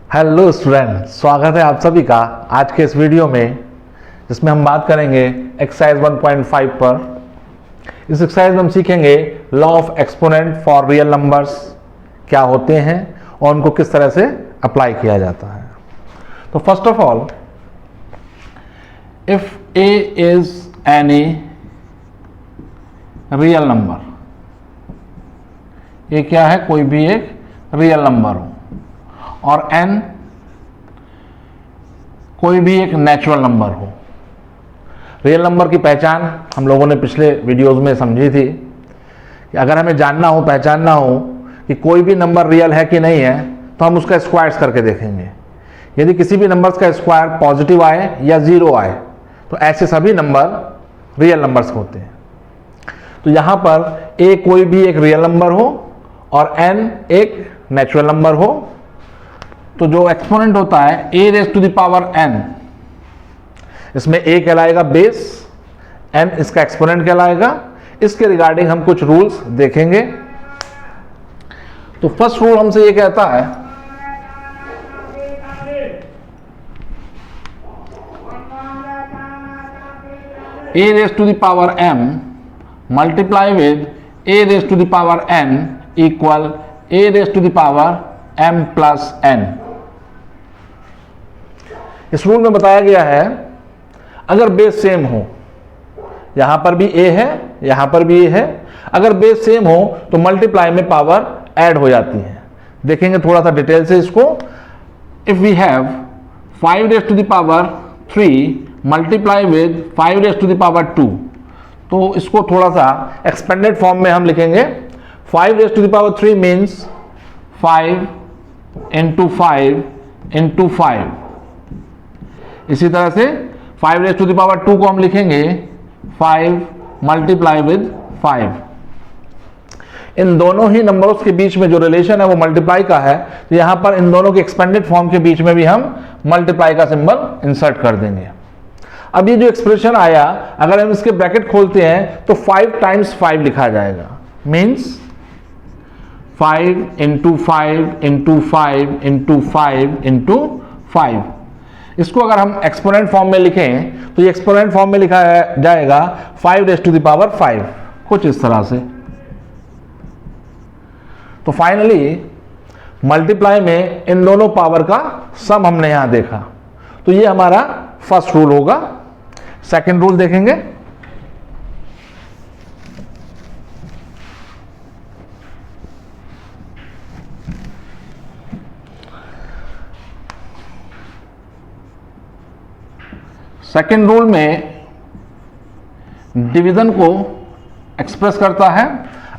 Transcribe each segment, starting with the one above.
Hello student, स्वागत है आप सभी का आज के इस वीडियो में, जिसमें हम बात करेंगे एक्सरसाइज 1.5 पर। इस एक्सरसाइज में हम सीखेंगे law of exponent for real numbers क्या होते हैं और उनको किस तरह से अप्लाई किया जाता है। तो first of all, if A is any real number, ये क्या है, कोई भी एक रियल नंबर हो, और n कोई भी एक नेचुरल नंबर हो। रियल नंबर की पहचान हम लोगों ने पिछले वीडियोस में समझी थी कि अगर हमें जानना हो, पहचानना हो कि कोई भी नंबर रियल है कि नहीं है, तो हम उसका स्क्वायर्स करके देखेंगे। यदि किसी भी नंबर्स का स्क्वायर पॉजिटिव आए या जीरो आए, तो ऐसे सभी नंबर रियल नंबर्स होते हैं। तो यहां पर a कोई भी एक रियल नंबर हो और n एक नेचुरल नंबर हो, तो जो एक्सपोनेंट होता है a raise to the power n, इसमें a कहलाएगा बेस, n इसका एक्सपोनेंट कहलाएगा। इसके रिगार्डिंग हम कुछ रूल्स देखेंगे। तो फर्स्ट रूल हमसे ये कहता है a raise to the power m multiply with a raise to the power n equal a raise to the power m plus n। इस रूल में बताया गया है अगर बेस सेम हो, यहां पर भी a है, यहां पर भी a है, अगर बेस सेम हो तो मल्टीप्लाई में पावर ऐड हो जाती है। देखेंगे थोड़ा सा डिटेल से इसको। If we have 5 raise to the power 3 multiply with 5 raise to the power 2, तो इसको थोड़ा सा एक्सपेंडेड फॉर्म में हम लिखेंगे। 5 raise to the power 3 means 5 into 5 into 5। इसी तरह से 5 रेज़ टू द पावर 2 को हम लिखेंगे 5 मल्टीप्लाई विद 5। इन दोनों ही नंबर्स के बीच में जो रिलेशन है वो मल्टीप्लाई का है, तो यहां पर इन दोनों के एक्सपेंडेड फॉर्म के बीच में भी हम मल्टीप्लाई का सिंबल इंसर्ट कर देंगे। अब ये जो एक्सप्रेशन आया, अगर हम इसके ब्रैकेट खोलते हैं तो 5 टाइम्स 5 लिखा जाएगा, means 5 into 5 into 5 into 5 into 5। इसको अगर हम एक्सपोनेंट फॉर्म में लिखें तो ये एक्सपोनेंट फॉर्म में लिखा जाएगा 5 रेज़ टू द पावर 5, कुछ इस तरह से। तो फाइनली मल्टीप्लाई में इन दोनों पावर का सम हमने यहां देखा, तो ये हमारा फर्स्ट रूल होगा। सेकंड रूल देखेंगे। सेकेंड रूल में डिवीजन को एक्सप्रेस करता है।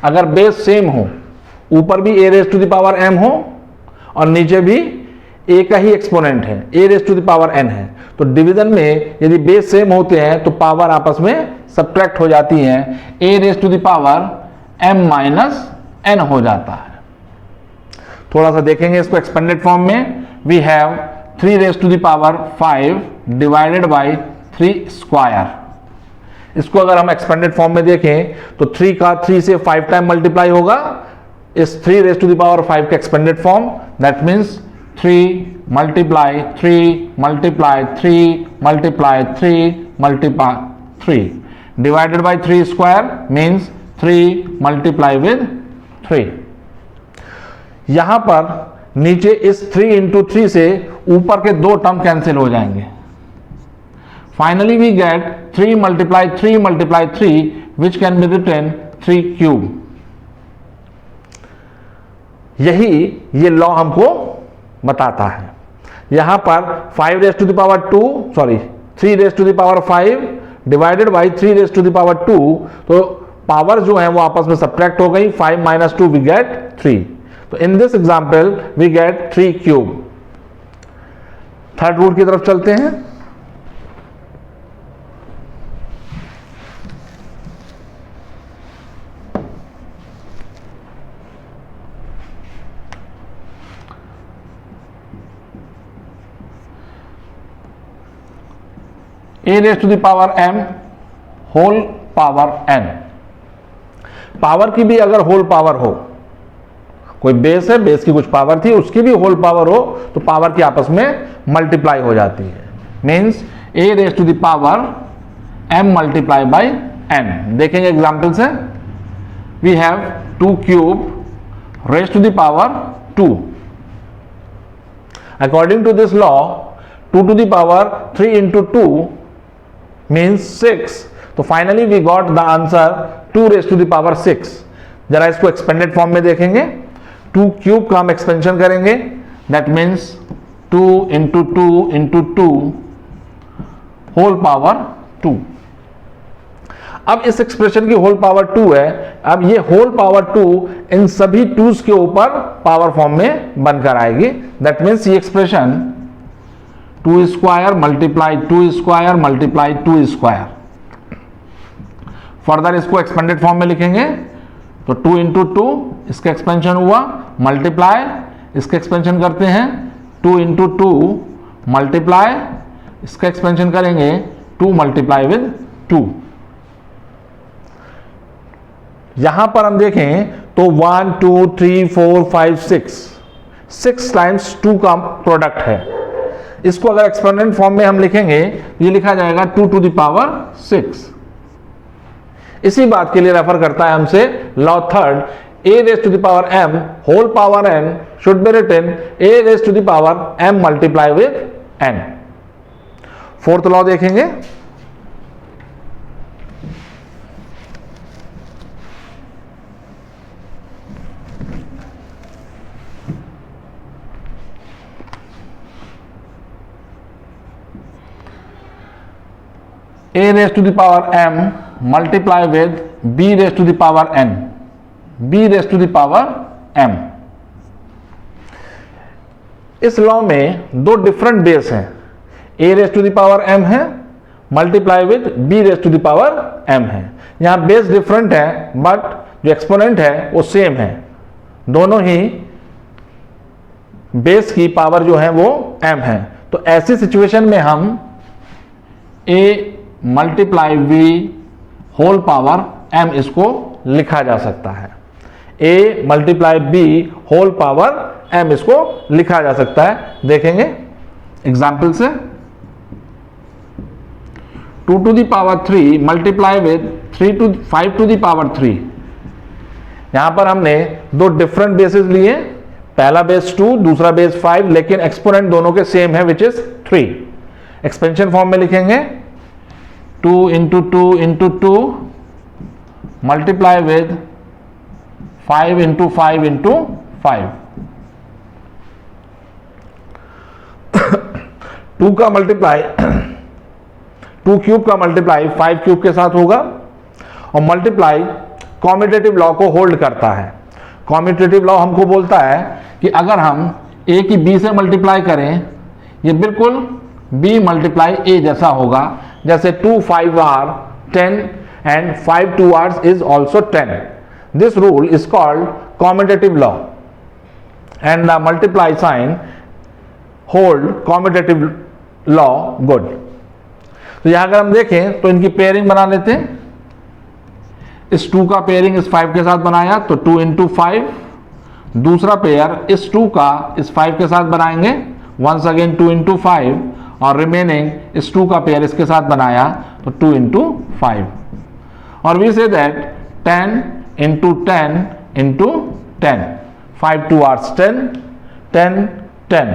अगर बेस सेम हो, ऊपर भी a raise to the power m हो और नीचे भी a का ही एक्सपोनेंट है, a raise to the power n है, तो डिवीजन में यदि बेस सेम होते हैं तो पावर आपस में सब्ट्रैक्ट हो जाती हैं, a raise to the power m minus n हो जाता है। थोड़ा सा देखेंगे इसको एक्सपेंडेड फॉर्म में। We have 3 raise to the power 5 divided by 3 square. इसको अगर हम एक्सपेंडेड फॉर्म में देखें तो 3 का 3 से 5 टाइम मल्टीप्लाई होगा। इस 3 रेज़ टू द पावर 5 के expanded form, that means 3 multiply 3 multiply 3 multiply 3 multiply 3 divided by 3 square means 3 multiply with 3। यहां पर नीचे इस 3 इंटू 3 से ऊपर के दो टर्म कैंसिल हो जाएंगे। Finally we get 3 multiply 3 multiply 3 which can be written 3 cube. यही ये लॉ हमको बताता है। यहां पर 5 raise to the power 2 3 raise to the power 5 divided by 3 raise to the power 2, तो पावर जो है वो आपस में सब्ट्रैक्ट हो गई। 5 माइनस 2 वी गेट 3। तो in this example we get 3 cube. Third rule की तरफ चलते हैं। a raise to the power m whole power n। Power की भी अगर होल पावर हो कोई बेस है, बेस की कुछ पावर थी, उसकी भी होल पावर हो तो पावर की आपस में मल्टीप्लाई हो जाती है। Means a raise to the power m multiply by n। देखेंगे एग्जाम्पल से, we have 2 cube raise to the power 2। According to this law 2 to the power 3 into 2 means 6। तो finally we got the answer 2 raised to the power 6। जरा इसको expanded form में देखेंगे, 2 cube का हम expansion करेंगे, that means 2 into 2 into 2 whole power 2। अब इस एक्सप्रेशन की होल पावर 2 है, अब ये होल पावर 2 इन सभी 2's के ऊपर पावर फॉर्म में बनकर आएगी। दैट मीन्स ये expression 2 square multiply 2 square multiply 2 square. Further इसको एक्सपेंडेड फॉर्म में लिखेंगे तो 2 into 2 इसका एक्सपेंशन हुआ, मल्टीप्लाई इसका एक्सपेंशन करते हैं 2 into 2 मल्टीप्लाई इसका एक्सपेंशन करेंगे 2 मल्टीप्लाई विद 2। यहां पर हम देखें तो 1 2 3 4 5 6 टाइम्स 2 का प्रोडक्ट है। इसको अगर एक्सपोनेंट फॉर्म में हम लिखेंगे ये लिखा जाएगा 2 to the power 6। इसी बात के लिए रेफर करता है हमसे law third, a raised to the power m whole power n should be written a raised to the power m multiply with n। Fourth law देखेंगे, a raised to the power m multiply with b raised to the power n, b raised to the power m। इस law में दो different base हैं, a raised to the power m है multiply with b raised to the power m है। यहां base different है but जो exponent है वो सेम है, दोनों ही बेस की पावर जो है वो m है। तो ऐसी सिचुएशन में हम a multiply b whole power m इसको लिखा जा सकता है, a multiply b whole power m इसको लिखा जा सकता है। देखेंगे एग्जाम्पल से, 2 to the power 3 multiply with 5 to the power 3। यहां पर हमने दो डिफरेंट बेसिस लिए, पहला बेस 2 दूसरा बेस 5, लेकिन एक्सपोनेंट दोनों के सेम है विच इज 3। एक्सपेंशन फॉर्म में लिखेंगे 2 into 2 into 2 multiply with 5 into 5 into 5। 2 का मल्टीप्लाई 2 क्यूब का मल्टीप्लाई 5 क्यूब के साथ होगा, और मल्टीप्लाई कॉम्यूटेटिव लॉ को होल्ड करता है। कॉम्यूटेटिव लॉ हमको बोलता है कि अगर हम a की b से मल्टीप्लाई करें ये बिल्कुल b मल्टीप्लाई a जैसा होगा, जैसे 2 5 are 10 and 5 2 hours is also 10। This rule is called commutative law and the multiply sign hold commutative law good। तो यहां अगर हम देखें तो इनकी पेयरिंग बना लेते हैं, इस 2 का पेयरिंग इस 5 के साथ बनाया तो 2 into 5, दूसरा पेयर इस 2 का इस 5 के साथ बनाएंगे, once again 2 into 5, और रिमेनिंग इस 2 का पेयर इसके साथ बनाया तो 2 into 5। और we say that 10 into 10 into 10, 5 2 hours 10 10 10।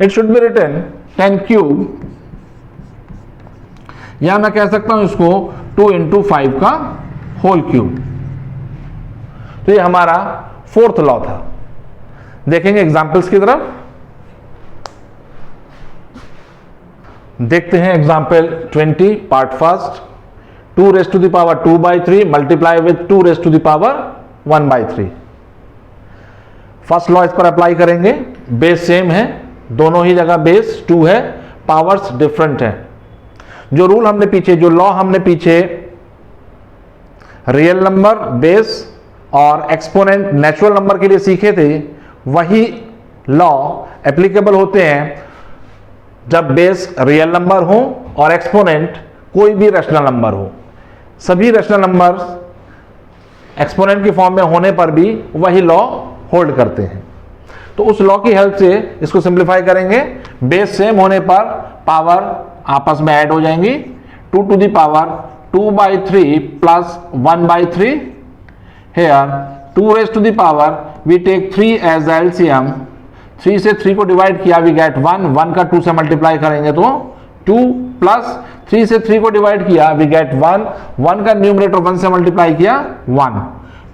It should be written 10 cube, या मैं कह सकता हूं इसको 2 into 5 का होल क्यूब। तो ये हमारा फोर्थ लॉ था। देखेंगे एग्जाम्पल्स की तरफ, देखते हैं example 20 part first. 2 raised to the power 2 by 3 multiply with 2 raised to the power 1 by 3। First law इस पर अप्लाई करेंगे, बेस सेम है, दोनों ही जगह बेस 2 है, पावर्स डिफरेंट है। जो रूल हमने पीछे, जो लॉ हमने पीछे रियल नंबर, बेस और एक्सपोनेंट नेचुरल नंबर के लिए सीखे थे, वही लॉ एप्लीकेबल होते हैं जब बेस रियल नंबर हो और एक्सपोनेंट कोई भी रैशनल नंबर हो। सभी रैशनल नंबर्स एक्सपोनेंट की फॉर्म में होने पर भी वही लॉ होल्ड करते हैं। तो उस लॉ की हेल्प से इसको सिंप्लीफाई करेंगे। बेस सेम होने पर पावर आपस में ऐड हो जाएंगी। 2 to the power 2/3 plus 1/3 here 2 raised to the power we take 3 as the LCM। 3 से 3 को डिवाइड किया we get 1, 1 का 2 से मल्टीप्लाई करेंगे तो 2 प्लस 3 से 3 को डिवाइड किया we get 1, 1 का न्यूमरेटर 1 से मल्टीप्लाई किया 1,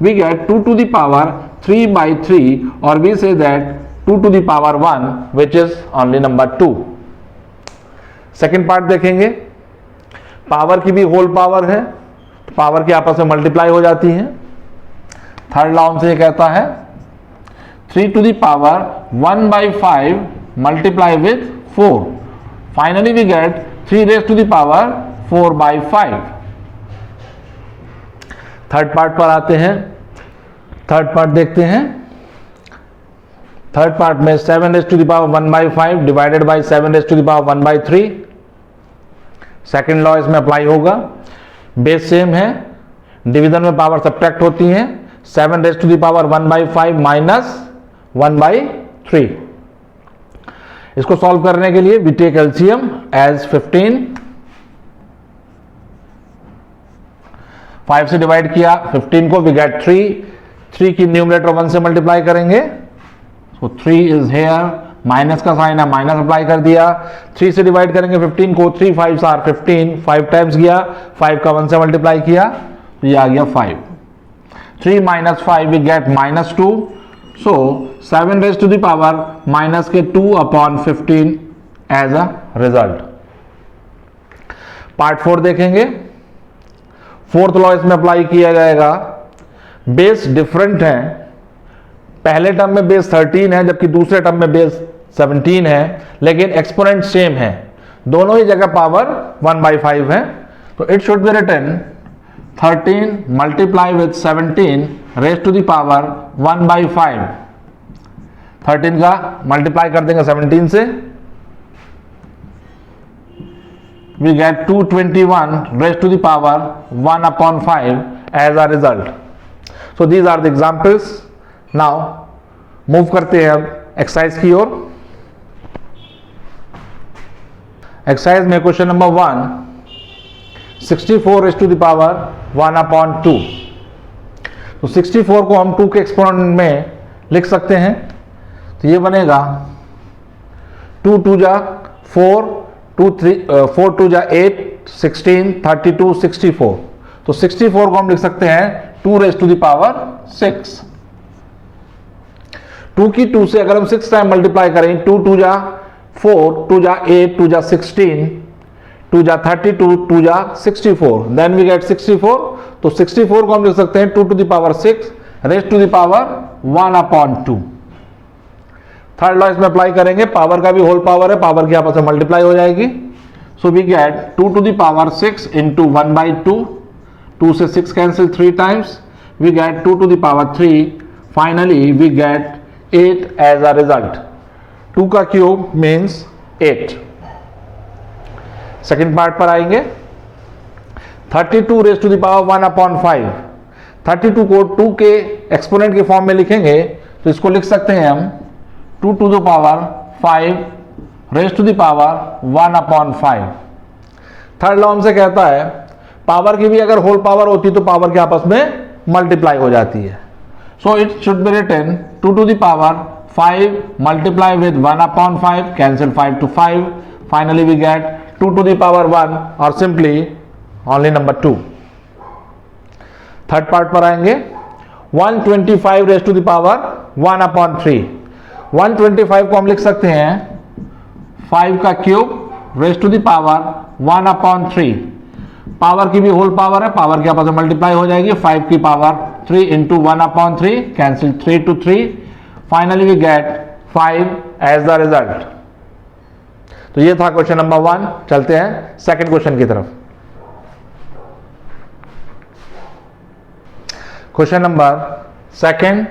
we get 2 to the power 3/3 और we say that 2 to the power 1 which is only number 2। Second part देखेंगे। पावर की भी होल पावर है, पावर की आपस में मल्टीप्लाई हो जाती है। थर्ड लॉ से ये कहता है 3 to the power 1/5 multiply with 4, finally we get 3 raised to the power 4/5। Third part पर आते हैं। थर्ड पार्ट देखते हैं। थर्ड पार्ट में 7 raised to the power 1/5 divided by 7 raised to the power 1/3। Second law इसमें अप्लाई होगा। Base same है, division में पावर सब्ट्रैक्ट होती है। 7 raised to the power 1/5 minus 1/3। इसको सॉल्व करने के लिए वी टेक एलसीएम एज 15। 5 से डिवाइड किया 15 को, वी गेट 3 की न्यूमरेटर 1 से मल्टीप्लाई करेंगे, सो 3 इज हेयर, माइनस का साइन है, माइनस अप्लाई कर दिया। 3 से डिवाइड करेंगे 15 को, 3 5 आर 15, 5 टाइम्स गया, 5 का 1 से मल्टीप्लाई किया तो ये आ गया 5। 3 minus 5 we get -2, so 7 raised to the power minus के 2/15 एज अ रिजल्ट। पार्ट 4 देखेंगे। फोर्थ लॉ इसमें अप्लाई किया जाएगा। बेस डिफरेंट है, पहले टर्म में बेस 13 है जबकि दूसरे टर्म में बेस 17 है, लेकिन एक्सपोनेंट सेम है, दोनों ही जगह पावर 1/5 है। तो it should be written 13 multiply with 17 raise to the power 1/5। 13 का मल्टीप्लाई कर देंगे 17 से, we get 221 raised to the power 1/5 as a result। So these are the examples। Now move करते हैं अब एक्सरसाइज की ओर। एक्सरसाइज में question number 1, 64 raised to the power 1/2। तो 64 को हम 2 के एक्सपोनेंट में लिख सकते हैं। तो ये बनेगा 2 2 जा 4, 4 2 जा 8, 16, 32, 64। तो 64 को हम लिख सकते हैं 2 raised to the power 6। 2 की 2 से अगर हम 6 टाइम मल्टीप्लाई करें, 2 2 जा 4, 2 जा 8, 2 जा 16, 2 जा 32, 2 जा 64, देन वी गेट 64। तो 64 को हम लिख सकते हैं 2 to the power 6 raised to the power 1/2। Third law इसमें अप्लाई करेंगे। पावर का भी होल पावर है, पावर की आपस में मल्टीप्लाई हो जाएगी। So we get 2 to the power 6 into 1/2। 2 से 6 cancel 3 times, we get 2 to the power 3। Finally we get 8 as a result. 2 का क्यूब मीन्स 8। सेकेंड पार्ट पर आएंगे। 32 raised to the power 1/5। 32 को 2 के एक्सपोनेंट के फॉर्म में लिखेंगे तो इसको लिख सकते हैं हम 2 to the power 5 raised to the power 1/5। Third law हमसे कहता है पावर की भी अगर होल पावर होती तो पावर के आपस में मल्टीप्लाई हो जाती है। So it should be written 2 to the power 5 multiply with 1/5, cancel 5 to 5, finally we get 2 to the power 1 और simply only number 2। Third part पर आएंगे। 125 raised to the power 1/3। 125 को हम लिख सकते हैं 5 का cube raise to the power 1/3। Power की भी होल पावर है, पावर के आपस में मल्टीप्लाई हो जाएगी। 5 की power 3 into 1/3, cancel 3 to 3, finally we get 5 as the result. तो ये था क्वेश्चन नंबर 1। चलते हैं सेकंड क्वेश्चन की तरफ। Question number second,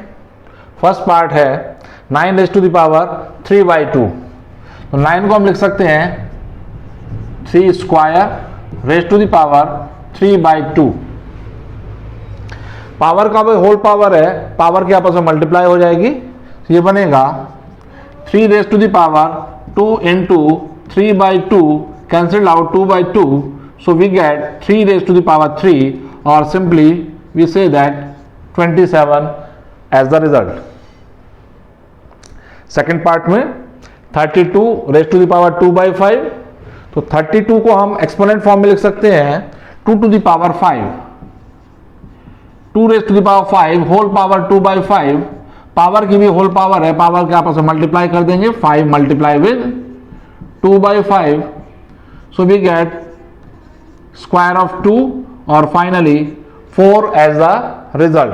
first part है 9 raised to the power 3/2। तो 9 को हम लिख सकते हैं 3 square raised to the power 3/2। Power का भी होल पावर है, पावर के आपस में मल्टीप्लाई हो जाएगी, ये बनेगा 3 raise to the power 2 into 3/2 cancel out 2/2, so we get 3 raised to the power 3, or simply we say that 27 as the result. Second part में 32 रेज टू द पावर 2/5, तो 32 को हम एक्सपोनेंट फॉर्म में लिख सकते हैं 2 to the power 5, 2 raise to the power 5 whole power 2/5, power की भी होल पावर है, पावर के आपस में मल्टीप्लाई कर देंगे, 5 multiply with 2/5, so we get square of 2 और finally 4 as the result.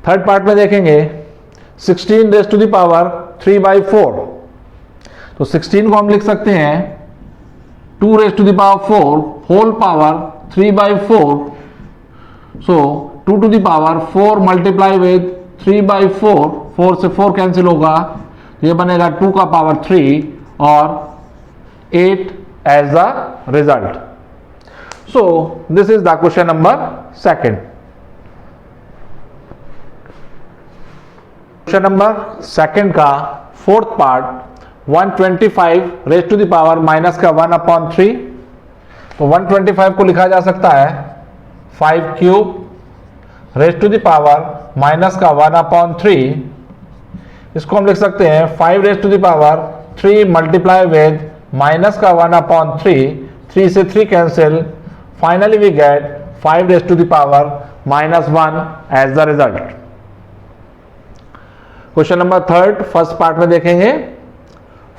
Third part में देखेंगे 16 रेज टू द पावर 3/4, तो 16 को हम लिख सकते हैं 2 raise to the power 4 whole power 3/4, so 2 to the power 4 multiply with 3/4, 4 से 4 कैंसिल होगा, ये बनेगा 2 का पावर 3 और 8 as the result. So this is the question number 2. Question number 2 का fourth part 125 raise to the power minus का 1/3, तो 125 को लिखा जा सकता है 5 cube raise to the power minus का 1/3, इसको हम लिख सकते हैं 5 raise to the power 3 multiply with minus का 1/3, 3 से 3 cancel, finally we get 5 raise to the power -1 as the result. Question number 3 first part में देखेंगे,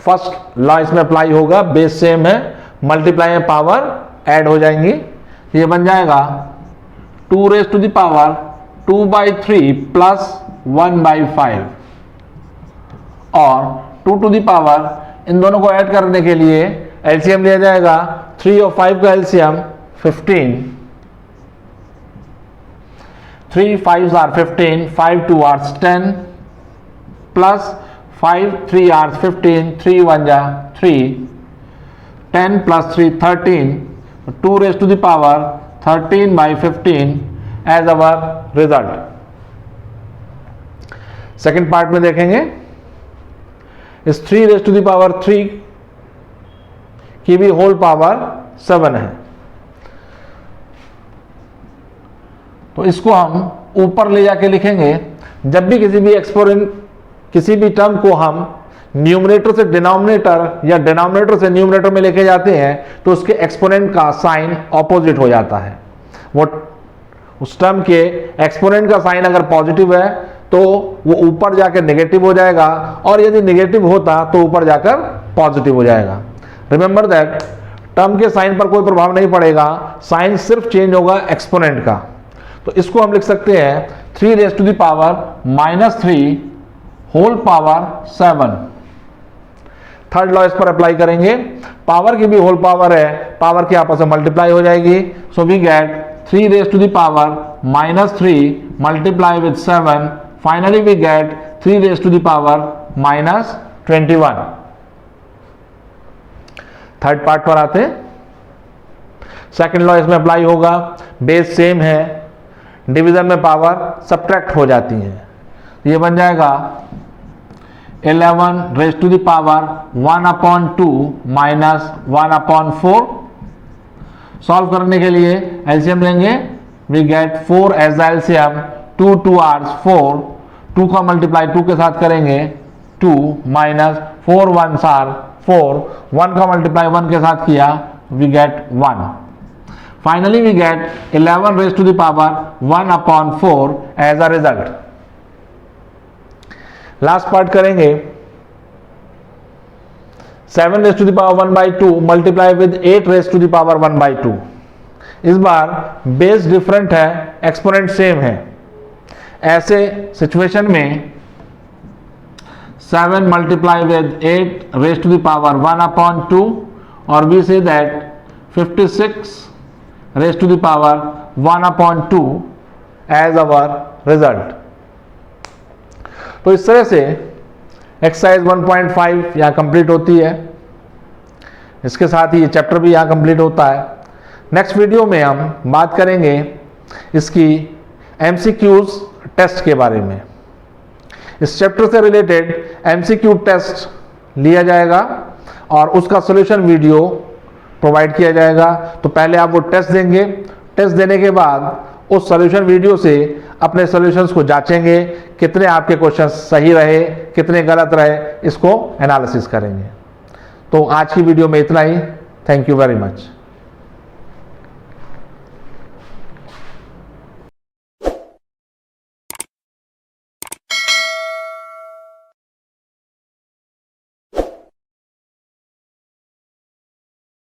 फर्स्ट लॉ इसमें अप्लाई होगा, बेस सेम है, मल्टीप्लाई में पावर ऐड हो जाएंगी, ये बन जाएगा 2 raise to the power 2/3 plus 1/5 और 2 टू द पावर, इन दोनों को ऐड करने के लिए एलसीएम लिया जाएगा, 3 और 5 का LCM 15, 3 5s are 15, 5 2 are 10 plus 5 3 are 15, 3 1 जा 3, 10 plus 3 13, 2 raise to the power 13/15 as our result. Second part में देखेंगे, इस 3 रेज टू द पावर 3 की भी होल पावर 7 है, तो इसको हम ऊपर ले जाके लिखेंगे. जब भी किसी भी टर्म को हम न्यूमरेटर से डिनोमिनेटर या डिनोमिनेटर से न्यूमरेटर में लेके जाते हैं तो उसके एक्सपोनेंट का साइन ऑपोजिट हो जाता है. वो उस टर्म के एक्सपोनेंट का साइन अगर पॉजिटिव है तो वो ऊपर जाकर नेगेटिव हो जाएगा, और यदि नेगेटिव होता तो ऊपर जाकर पॉजिटिव हो जाएगा. रिमेंबर दैट टर्म के साइन पर कोई प्रभाव नहीं पड़ेगा, साइन सिर्फ चेंज होगा एक्सपोनेंट का. तो इसको हम लिख सकते हैं 3 raise to the power -3 whole power 7. Third law इस पर अप्लाई करेंगे, पावर की भी होल पावर है, पावर के आपस में मल्टीप्लाई हो जाएगी, so we get 3 raise to the power -3 multiply with 7, finally we get 3 raise to the power -21. Third part पर आते हैं, सेकेंड लॉ इसमें अप्लाई होगा, बेस सेम है, डिवीजन में पावर सब्ट्रैक्ट हो जाती है, ये बन जाएगा 11 raise to the power 1/2 minus 1/4. Solve करने के लिए एलसीएम लेंगे, we get 4 as the LCM, 2 2 hours 4, 2 का मल्टीप्लाई 2 के साथ करेंगे 2 माइनस 4 1s आर 4, 1 का मल्टीप्लाई 1 के साथ किया, we get 1. Finally we get 11 raise to the power 1/4 as a result. Last part करेंगे, 7 raise to the power 1/2 multiply with 8 raise to the power 1/2. इस बार बेस डिफरेंट है, एक्सपोनेंट सेम है. ऐसे सिचुएशन में 7 multiply with 8 raise to the power 1/2 और we say that 56 raise to the power 1/2 as our result. तो इस तरह से एक्सरसाइज 1.5 यहाँ कंप्लीट होती है, इसके साथ ही ये चैप्टर भी यहाँ कंप्लीट होता है. नेक्स्ट वीडियो में हम बात करेंगे इसकी MCQs टेस्ट के बारे में। इस चैप्टर से रिलेटेड MCQ टेस्ट लिया जाएगा और उसका सॉल्यूशन वीडियो प्रोवाइड किया जाएगा। तो पहले आप वो टेस्ट देंगे, टेस्ट देने के बाद उस सॉल्यूशन वीडियो से अपने सॉल्यूशंस को जांचेंगे, कितने आपके क्वेश्चन सही रहे, कितने गलत रहे, इसको एनालिसिस करेंगे। तो आज की वीडियो में इतना ही। Thank you very much.